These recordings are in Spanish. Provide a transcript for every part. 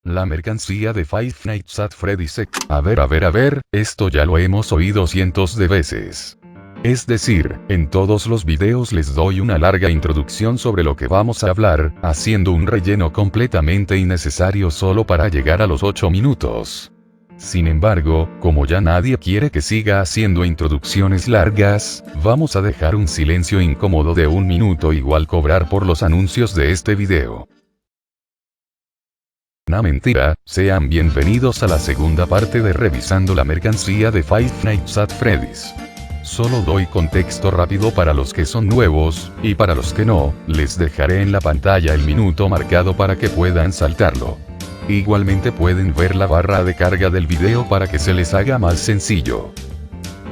La mercancía de Five Nights at Freddy's. A ver, esto ya lo hemos oído cientos de veces. Es decir, en todos los videos les doy una larga introducción sobre lo que vamos a hablar, haciendo un relleno completamente innecesario solo para llegar a los 8 minutos. Sin embargo, como ya nadie quiere que siga haciendo introducciones largas, vamos a dejar un silencio incómodo de 1 minuto igual cobrar por los anuncios de este video. No mentira, sean bienvenidos a la segunda parte de revisando la mercancía de Five Nights at Freddy's. Solo doy contexto rápido para los que son nuevos, y para los que no, les dejaré en la pantalla el minuto marcado para que puedan saltarlo. Igualmente pueden ver la barra de carga del video para que se les haga más sencillo.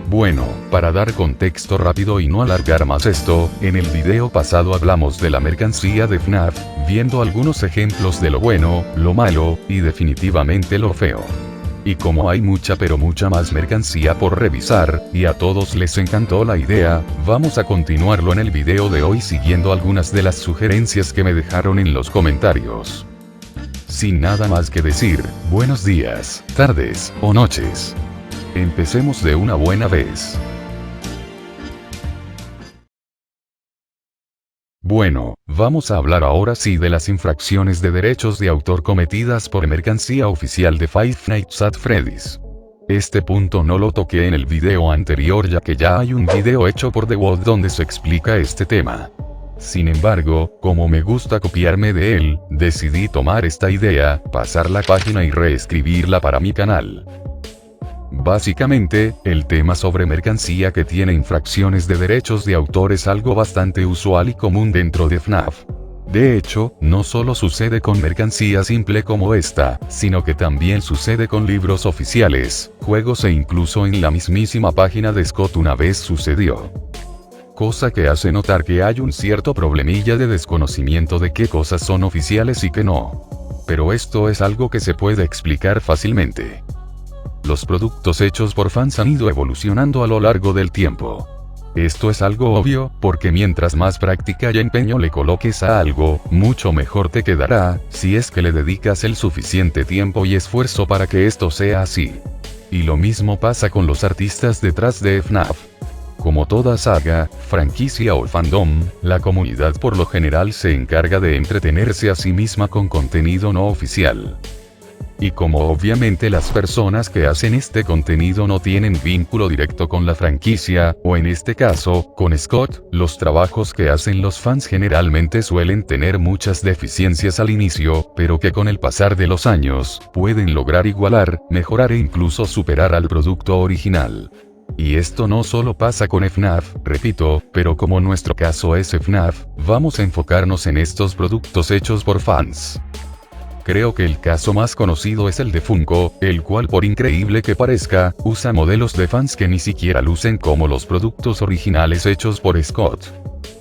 Bueno, para dar contexto rápido y no alargar más esto, en el video pasado hablamos de la mercancía de FNAF, viendo algunos ejemplos de lo bueno, lo malo, y definitivamente lo feo. Y como hay mucha pero mucha más mercancía por revisar, y a todos les encantó la idea, vamos a continuarlo en el video de hoy siguiendo algunas de las sugerencias que me dejaron en los comentarios. Sin nada más que decir, buenos días, tardes, o noches. Empecemos de una buena vez. Bueno, vamos a hablar ahora sí de las infracciones de derechos de autor cometidas por mercancía oficial de Five Nights at Freddy's. Este punto no lo toqué en el video anterior ya que ya hay un video hecho por The Wod donde se explica este tema. Sin embargo, como me gusta copiarme de él, decidí tomar esta idea, pasar la página y reescribirla para mi canal. Básicamente, el tema sobre mercancía que tiene infracciones de derechos de autor es algo bastante usual y común dentro de FNAF. De hecho, no solo sucede con mercancía simple como esta, sino que también sucede con libros oficiales, juegos e incluso en la mismísima página de Scott una vez sucedió. Cosa que hace notar que hay un cierto problemilla de desconocimiento de qué cosas son oficiales y qué no. Pero esto es algo que se puede explicar fácilmente. Los productos hechos por fans han ido evolucionando a lo largo del tiempo. Esto es algo obvio, porque mientras más práctica y empeño le coloques a algo, mucho mejor te quedará, si es que le dedicas el suficiente tiempo y esfuerzo para que esto sea así. Y lo mismo pasa con los artistas detrás de FNAF. Como toda saga, franquicia o fandom, la comunidad por lo general se encarga de entretenerse a sí misma con contenido no oficial. Y como obviamente las personas que hacen este contenido no tienen vínculo directo con la franquicia, o en este caso, con Scott, los trabajos que hacen los fans generalmente suelen tener muchas deficiencias al inicio, pero que con el pasar de los años, pueden lograr igualar, mejorar e incluso superar al producto original. Y esto no solo pasa con FNAF, repito, pero como nuestro caso es FNAF, vamos a enfocarnos en estos productos hechos por fans. Creo que el caso más conocido es el de Funko, el cual por increíble que parezca, usa modelos de fans que ni siquiera lucen como los productos originales hechos por Scott.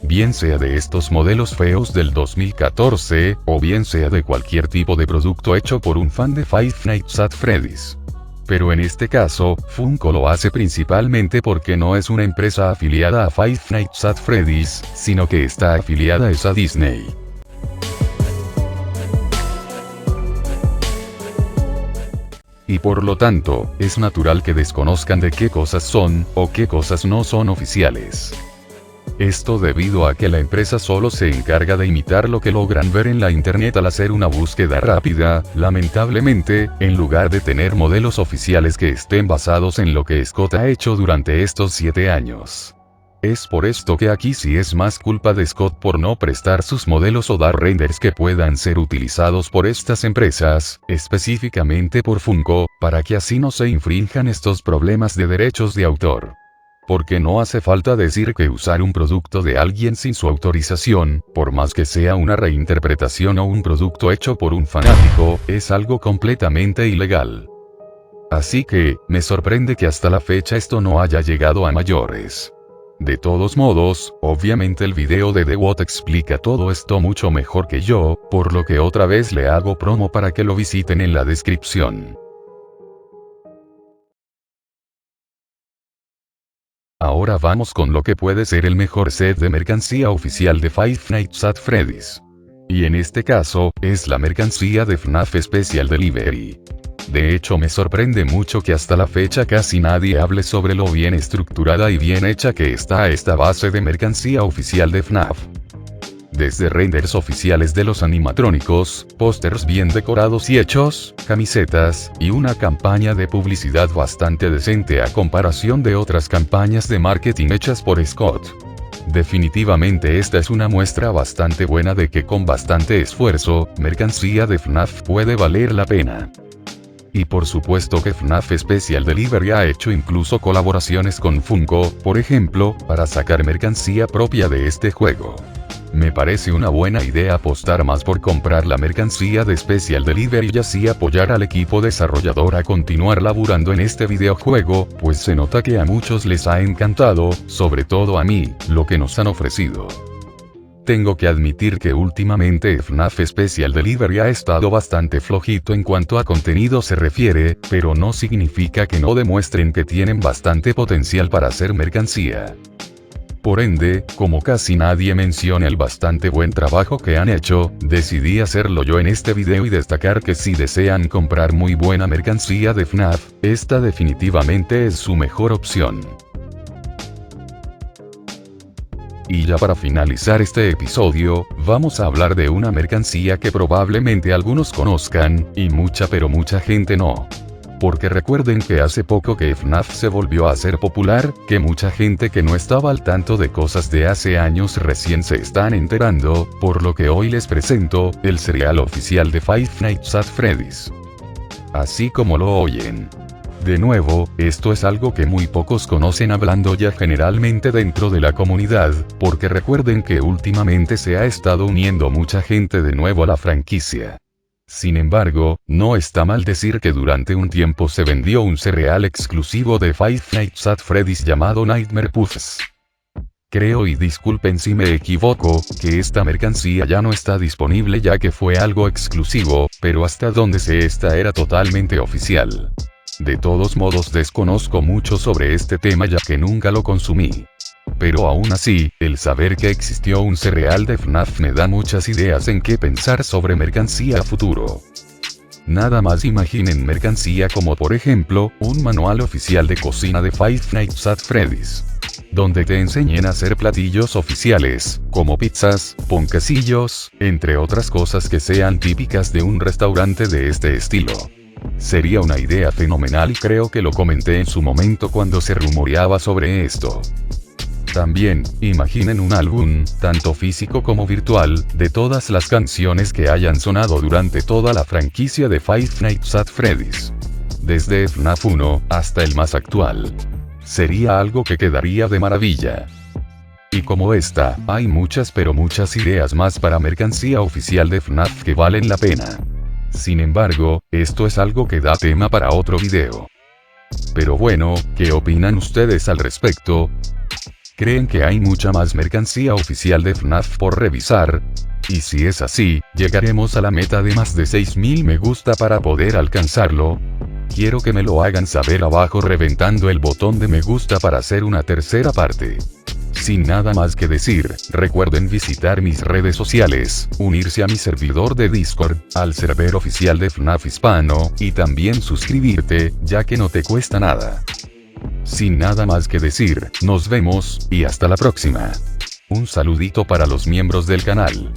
Bien sea de estos modelos feos del 2014, o bien sea de cualquier tipo de producto hecho por un fan de Five Nights at Freddy's. Pero en este caso, Funko lo hace principalmente porque no es una empresa afiliada a Five Nights at Freddy's, sino que está afiliada a Disney. Y por lo tanto, es natural que desconozcan de qué cosas son, o qué cosas no son oficiales. Esto debido a que la empresa solo se encarga de imitar lo que logran ver en la internet al hacer una búsqueda rápida, lamentablemente, en lugar de tener modelos oficiales que estén basados en lo que Scott ha hecho durante estos 7 años. Es por esto que aquí sí es más culpa de Scott por no prestar sus modelos o dar renders que puedan ser utilizados por estas empresas, específicamente por Funko, para que así no se infrinjan estos problemas de derechos de autor. Porque no hace falta decir que usar un producto de alguien sin su autorización, por más que sea una reinterpretación o un producto hecho por un fanático, es algo completamente ilegal. Así que, me sorprende que hasta la fecha esto no haya llegado a mayores. De todos modos, obviamente el video de The Wod explica todo esto mucho mejor que yo, por lo que otra vez le hago promo para que lo visiten en la descripción. Ahora vamos con lo que puede ser el mejor set de mercancía oficial de Five Nights at Freddy's. Y en este caso, es la mercancía de FNAF Special Delivery. De hecho me sorprende mucho que hasta la fecha casi nadie hable sobre lo bien estructurada y bien hecha que está esta base de mercancía oficial de FNAF. Desde renders oficiales de los animatrónicos, pósters bien decorados y hechos, camisetas, y una campaña de publicidad bastante decente a comparación de otras campañas de marketing hechas por Scott. Definitivamente esta es una muestra bastante buena de que con bastante esfuerzo, mercancía de FNAF puede valer la pena. Y por supuesto que FNAF Special Delivery ha hecho incluso colaboraciones con Funko, por ejemplo, para sacar mercancía propia de este juego. Me parece una buena idea apostar más por comprar la mercancía de Special Delivery y así apoyar al equipo desarrollador a continuar laburando en este videojuego, pues se nota que a muchos les ha encantado, sobre todo a mí, lo que nos han ofrecido. Tengo que admitir que últimamente FNAF Special Delivery ha estado bastante flojito en cuanto a contenido se refiere, pero no significa que no demuestren que tienen bastante potencial para hacer mercancía. Por ende, como casi nadie menciona el bastante buen trabajo que han hecho, decidí hacerlo yo en este video y destacar que si desean comprar muy buena mercancía de FNAF, esta definitivamente es su mejor opción. Y ya para finalizar este episodio, vamos a hablar de una mercancía que probablemente algunos conozcan, y mucha pero mucha gente no. Porque recuerden que hace poco que FNAF se volvió a hacer popular, que mucha gente que no estaba al tanto de cosas de hace años recién se están enterando, por lo que hoy les presento, el cereal oficial de Five Nights at Freddy's. Así como lo oyen. De nuevo, esto es algo que muy pocos conocen hablando ya generalmente dentro de la comunidad, porque recuerden que últimamente se ha estado uniendo mucha gente de nuevo a la franquicia. Sin embargo, no está mal decir que durante un tiempo se vendió un cereal exclusivo de Five Nights at Freddy's llamado Nightmare Puffs. Creo, y disculpen si me equivoco, que esta mercancía ya no está disponible ya que fue algo exclusivo, pero hasta donde sé esta era totalmente oficial. De todos modos desconozco mucho sobre este tema ya que nunca lo consumí. Pero aún así, el saber que existió un cereal de FNAF me da muchas ideas en qué pensar sobre mercancía a futuro. Nada más imaginen mercancía como por ejemplo, un manual oficial de cocina de Five Nights at Freddy's. Donde te enseñen a hacer platillos oficiales, como pizzas, ponquecillos, entre otras cosas que sean típicas de un restaurante de este estilo. Sería una idea fenomenal y creo que lo comenté en su momento cuando se rumoreaba sobre esto. También, imaginen un álbum, tanto físico como virtual, de todas las canciones que hayan sonado durante toda la franquicia de Five Nights at Freddy's. Desde FNAF 1, hasta el más actual. Sería algo que quedaría de maravilla. Y como esta, hay muchas pero muchas ideas más para mercancía oficial de FNAF que valen la pena. Sin embargo, esto es algo que da tema para otro video. Pero bueno, ¿qué opinan ustedes al respecto? ¿Creen que hay mucha más mercancía oficial de FNAF por revisar? Y si es así, ¿llegaremos a la meta de más de 6000 me gusta para poder alcanzarlo? Quiero que me lo hagan saber abajo reventando el botón de me gusta para hacer una tercera parte. Sin nada más que decir, recuerden visitar mis redes sociales, unirse a mi servidor de Discord, al server oficial de FNAF Hispano, y también suscribirte, ya que no te cuesta nada. Sin nada más que decir, nos vemos, y hasta la próxima. Un saludito para los miembros del canal.